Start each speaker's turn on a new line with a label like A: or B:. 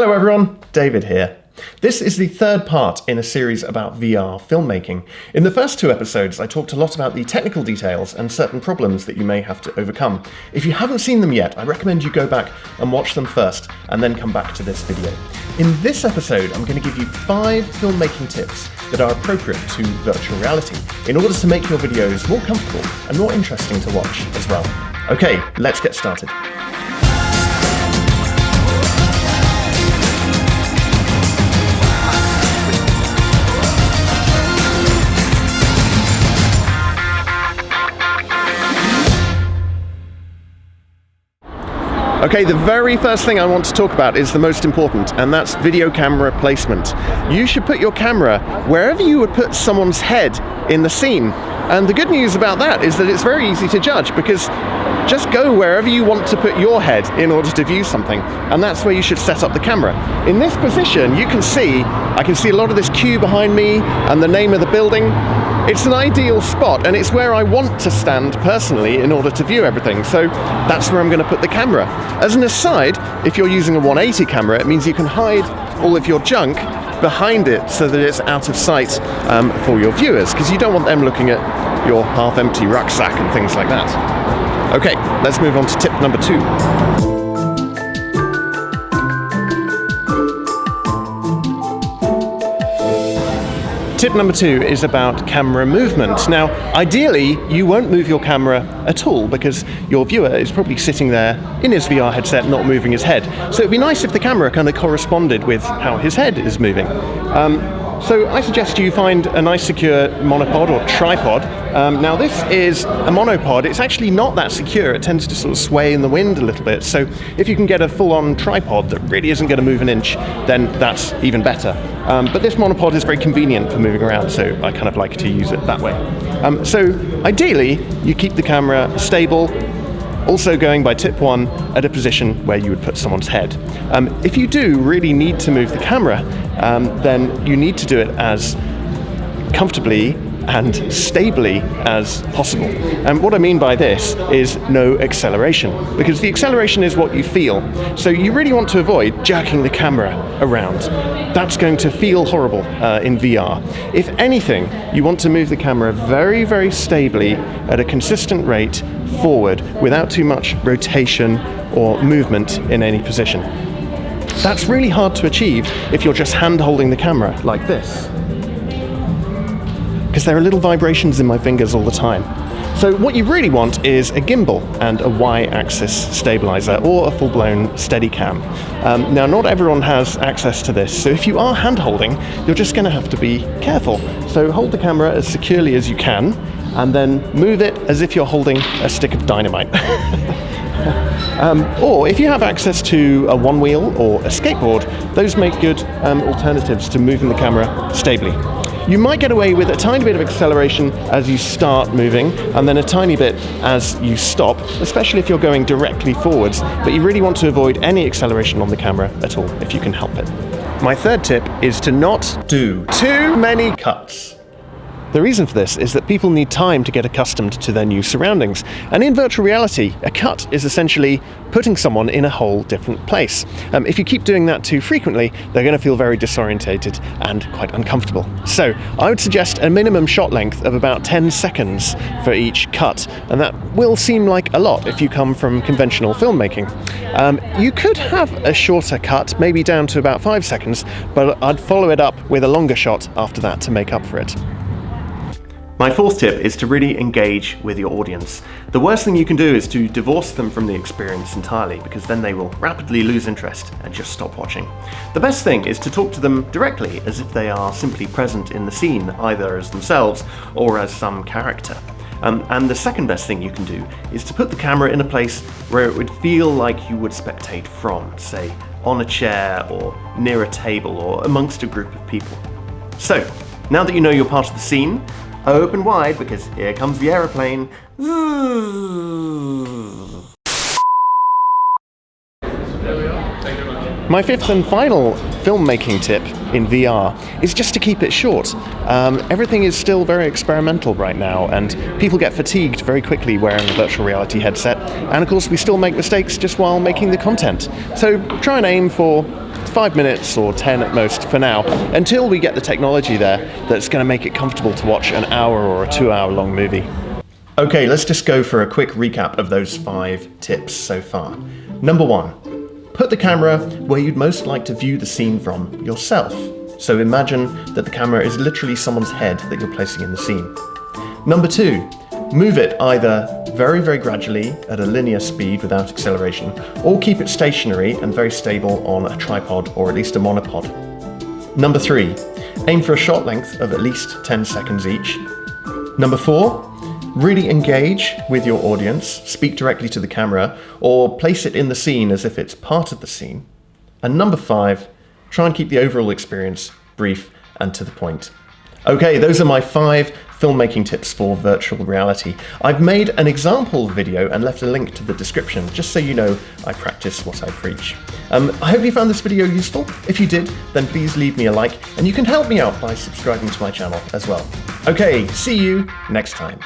A: Hello everyone, David here. This is the third part in a series about VR filmmaking. In the first two episodes, I talked a lot about the technical details and certain problems that you may have to overcome. If you haven't seen them yet, I recommend you go back and watch them first, and then come back to this video. In this episode, I'm going to give you 5 filmmaking tips that are appropriate to virtual reality in order to make your videos more comfortable and more interesting to watch as well. Okay, let's get started. Okay, the very first thing I want to talk about is the most important, and that's video camera placement. You should put your camera wherever you would put someone's head in the scene. And the good news about that is that it's very easy to judge, because just go wherever you want to put your head in order to view something, and that's where you should set up the camera. In this position, I can see a lot of this queue behind me and the name of the building. It's an ideal spot, and it's where I want to stand personally in order to view everything, so that's where I'm going to put the camera. As an aside, if you're using a 180 camera, it means you can hide all of your junk behind it so that it's out of sight for your viewers, because you don't want them looking at your half-empty rucksack and things like that. Okay, let's move on to tip number 2. Tip number 2 is about camera movement. Now, ideally, you won't move your camera at all, because your viewer is probably sitting there in his VR headset, not moving his head. So it'd be nice if the camera kind of corresponded with how his head is moving. So I suggest you find a nice secure monopod or tripod. Now this is a monopod. It's actually not that secure. It tends to sort of sway in the wind a little bit. So if you can get a full-on tripod that really isn't going to move an inch, then that's even better. But this monopod is very convenient for moving around, so I kind of like to use it that way. So ideally, you keep the camera stable, also going by tip 1 at a position where you would put someone's head. If you do really need to move the camera, then you need to do it as comfortably and stably as possible. And what I mean by this is no acceleration, because the acceleration is what you feel. So you really want to avoid jerking the camera around. That's going to feel horrible in VR. If anything, you want to move the camera very, very stably at a consistent rate forward without too much rotation or movement in any position. That's really hard to achieve if you're just hand holding the camera like this, because there are little vibrations in my fingers all the time. So what you really want is a gimbal and a Y-axis stabilizer, or a full-blown Steadicam. Now, not everyone has access to this, so if you are hand-holding, you're just going to have to be careful. So hold the camera as securely as you can, and then move it as if you're holding a stick of dynamite. Or if you have access to a one-wheel or a skateboard, those make good alternatives to moving the camera stably. You might get away with a tiny bit of acceleration as you start moving, and then a tiny bit as you stop, especially if you're going directly forwards, but you really want to avoid any acceleration on the camera at all, if you can help it. My third tip is to not do too many cuts. The reason for this is that people need time to get accustomed to their new surroundings. And in virtual reality, a cut is essentially putting someone in a whole different place. If you keep doing that too frequently, they're going to feel very disorientated and quite uncomfortable. So I would suggest a minimum shot length of about 10 seconds for each cut. And that will seem like a lot if you come from conventional filmmaking. You could have a shorter cut, maybe down to about 5 seconds, but I'd follow it up with a longer shot after that to make up for it. My fourth tip is to really engage with your audience. The worst thing you can do is to divorce them from the experience entirely, because then they will rapidly lose interest and just stop watching. The best thing is to talk to them directly, as if they are simply present in the scene, either as themselves or as some character. And the second best thing you can do is to put the camera in a place where it would feel like you would spectate from, say, on a chair or near a table or amongst a group of people. So, now that you know you're part of the scene, open wide, because here comes the aeroplane. My fifth and final filmmaking tip in VR is just to keep it short. Everything is still very experimental right now, and people get fatigued very quickly wearing a virtual reality headset, and of course we still make mistakes just while making the content. So try and aim for 5 minutes or 10 at most for now, until we get the technology there that's going to make it comfortable to watch an hour or a 2-hour long movie. Okay, let's just go for a quick recap of those 5 tips so far. Number 1, put the camera where you'd most like to view the scene from yourself. So imagine that the camera is literally someone's head that you're placing in the scene. Number 2, move it either very, very gradually at a linear speed without acceleration, or keep it stationary and very stable on a tripod or at least a monopod. Number 3, aim for a shot length of at least 10 seconds each. Number 4, really engage with your audience, speak directly to the camera, or place it in the scene as if it's part of the scene. And number 5, try and keep the overall experience brief and to the point. Okay, those are my 5 filmmaking tips for virtual reality. I've made an example video and left a link to the description, just so you know I practice what I preach. I hope you found this video useful. If you did, then please leave me a like, and you can help me out by subscribing to my channel as well. Okay, see you next time.